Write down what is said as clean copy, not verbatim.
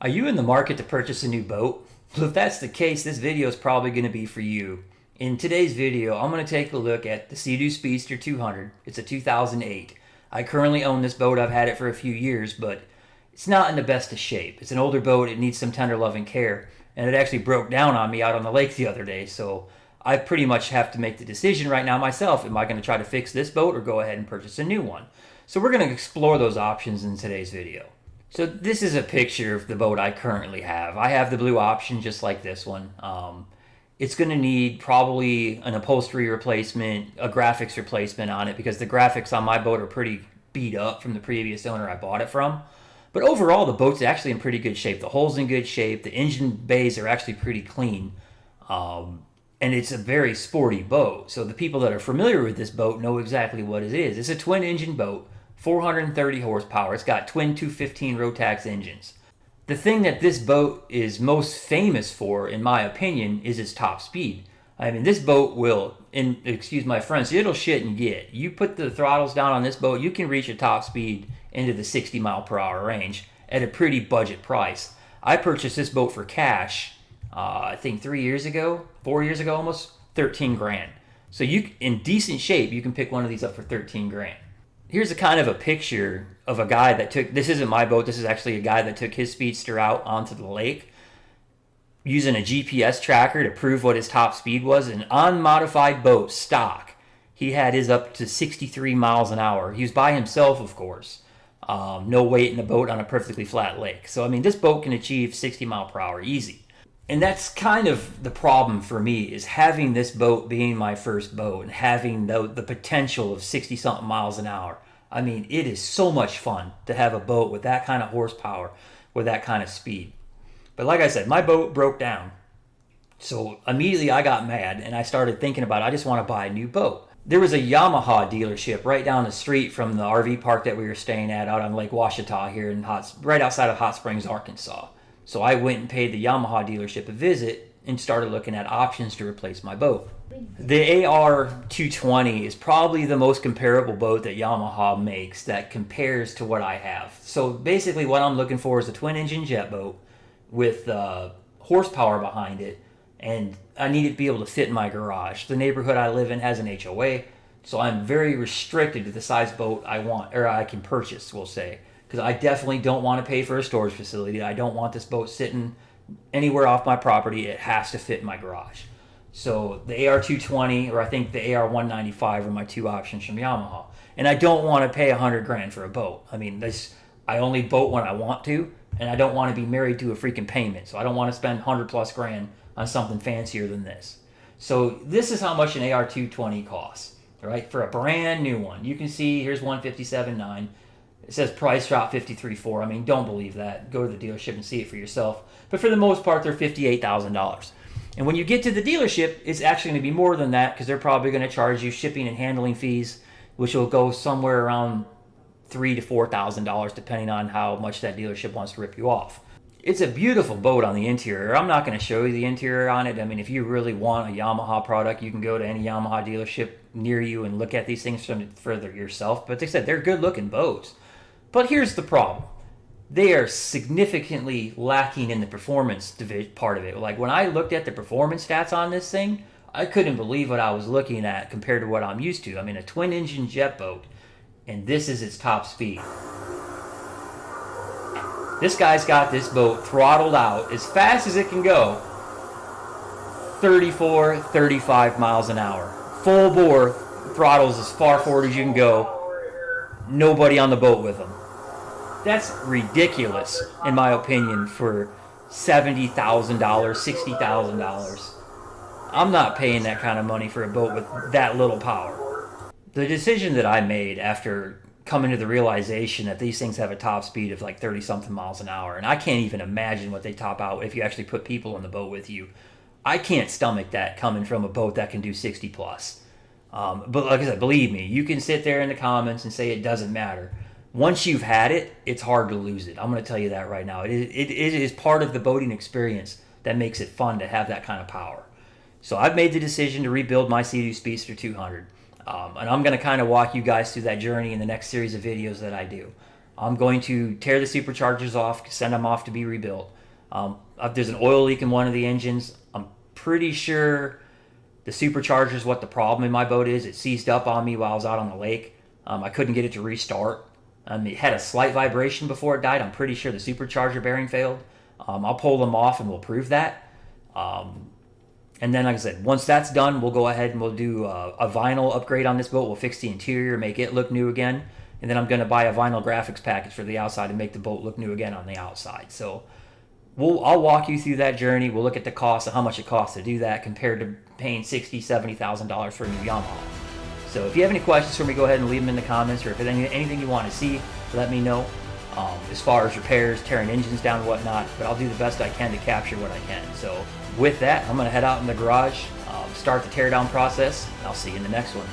Are you in the market to purchase a new boat? Well, if that's the case, this video is probably going to be for you. In today's video, I'm going to take a look at the Sea Doo Speedster 200. It's a 2008. I currently own this boat. I've had it for a few years, but it's not in the best of shape. It's an older boat. It needs some tender loving care, and it actually broke down on me out on the lake the other day, so I pretty much have to make the decision right now myself. Am I going to try to fix this boat or go ahead and purchase a new one? So we're going to explore those options in today's video. So this is a picture of the boat I currently have. I have the blue option just like this one. It's going to need probably an upholstery replacement, a graphics replacement on it because the graphics on my boat are pretty beat up from the previous owner I bought it from. But overall, the boat's actually in pretty good shape. The hull's in good shape. The engine bays are actually pretty clean. And it's a very sporty boat. So the people that are familiar with this boat know exactly what it is. It's a twin engine boat. 430 horsepower. It's got twin 215 Rotax engines. The thing that this boat is most famous for, in my opinion, is its top speed. I mean, this boat will, excuse my French, it'll shit and get. You put the throttles down on this boat, you can reach a top speed into the 60 mile per hour range at a pretty budget price. I purchased this boat for cash, I think 4 years ago almost, 13 grand. So you, in decent shape, you can pick one of these up for 13 grand. Here's a kind of a picture of a guy that took, this isn't my boat, this is actually a guy that took his Speedster out onto the lake using a GPS tracker to prove what his top speed was. An unmodified boat, stock. He had his up to 63 miles an hour. He was by himself, of course. No weight in the boat on a perfectly flat lake. So, I mean, this boat can achieve 60 mile per hour easy. And that's kind of the problem for me, is having this boat being my first boat and having the potential of 60-something miles an hour. I mean, it is so much fun to have a boat with that kind of horsepower, with that kind of speed. But like I said, my boat broke down. So immediately I got mad and I started thinking about, I just want to buy a new boat. There was a Yamaha dealership right down the street from the RV park that we were staying at out on Lake Washita here in right outside of Hot Springs, Arkansas. So I went and paid the Yamaha dealership a visit and started looking at options to replace my boat. The AR220 is probably the most comparable boat that Yamaha makes that compares to what I have. So basically what I'm looking for is a twin engine jet boat with horsepower behind it, and I need it to be able to fit in my garage. The neighborhood I live in has an HOA, so I'm very restricted to the size boat I want, or I can purchase, we'll say. Because I definitely don't want to pay for a storage facility. I don't want this boat sitting anywhere off my property. It has to fit in my garage. So the AR220, or I think the AR195 are my two options from Yamaha. And I don't want to pay 100 grand for a boat. I mean, I only boat when I want to, and I don't want to be married to a freaking payment. So I don't want to spend 100 plus grand on something fancier than this. So this is how much an AR220 costs, right? For a brand new one. You can see here's 157.9. It says price drop 53.4. I mean, don't believe that. Go to the dealership and see it for yourself. But for the most part, they're $58,000. And when you get to the dealership, it's actually going to be more than that because they're probably going to charge you shipping and handling fees, which will go somewhere around $3,000 to $4,000 depending on how much that dealership wants to rip you off. It's a beautiful boat on the interior. I'm not going to show you the interior on it. I mean, if you really want a Yamaha product, you can go to any Yamaha dealership near you and look at these things further yourself. But they said they're good-looking boats. But here's the problem. They are significantly lacking in the performance part of it. Like when I looked at the performance stats on this thing, I couldn't believe what I was looking at compared to what I'm used to. I mean, a twin engine jet boat, and this is its top speed. This guy's got this boat throttled out as fast as it can go, 34, 35 miles an hour. Full bore throttles as far forward as you can go. Nobody on the boat with them. That's ridiculous, in my opinion, for $70,000, $60,000. I'm not paying that kind of money for a boat with that little power. The decision that I made after coming to the realization that these things have a top speed of like 30-something miles an hour, and I can't even imagine what they top out if you actually put people on the boat with you. I can't stomach that coming from a boat that can do 60 plus. But like I said, believe me, you can sit there in the comments and say it doesn't matter. Once you've had it, it's hard to lose it. I'm going to tell you that right now. It is part of the boating experience that makes it fun to have that kind of power. So I've made the decision to rebuild my Sea Doo Speedster 200. And I'm going to kind of walk you guys through that journey in the next series of videos that I do. I'm going to tear the superchargers off, send them off to be rebuilt. There's an oil leak in one of the engines. I'm pretty sure the supercharger is what the problem in my boat is. It seized up on me while I was out on the lake. I couldn't get it to restart. It had a slight vibration before it died. I'm pretty sure the supercharger bearing failed. I'll pull them off and we'll prove that. And then, like I said, once that's done, we'll go ahead and we'll do a vinyl upgrade on this boat. We'll fix the interior, make it look new again. And then I'm going to buy a vinyl graphics package for the outside and make the boat look new again on the outside. So I'll walk you through that journey. We'll look at the cost of how much it costs to do that compared to paying $60,000, $70,000 for a new Yamaha. So if you have any questions for me, go ahead and leave them in the comments, or if there's anything you want to see, let me know. As far as repairs, tearing engines down and whatnot, but I'll do the best I can to capture what I can. So with that, I'm going to head out in the garage, start the teardown process, and I'll see you in the next one.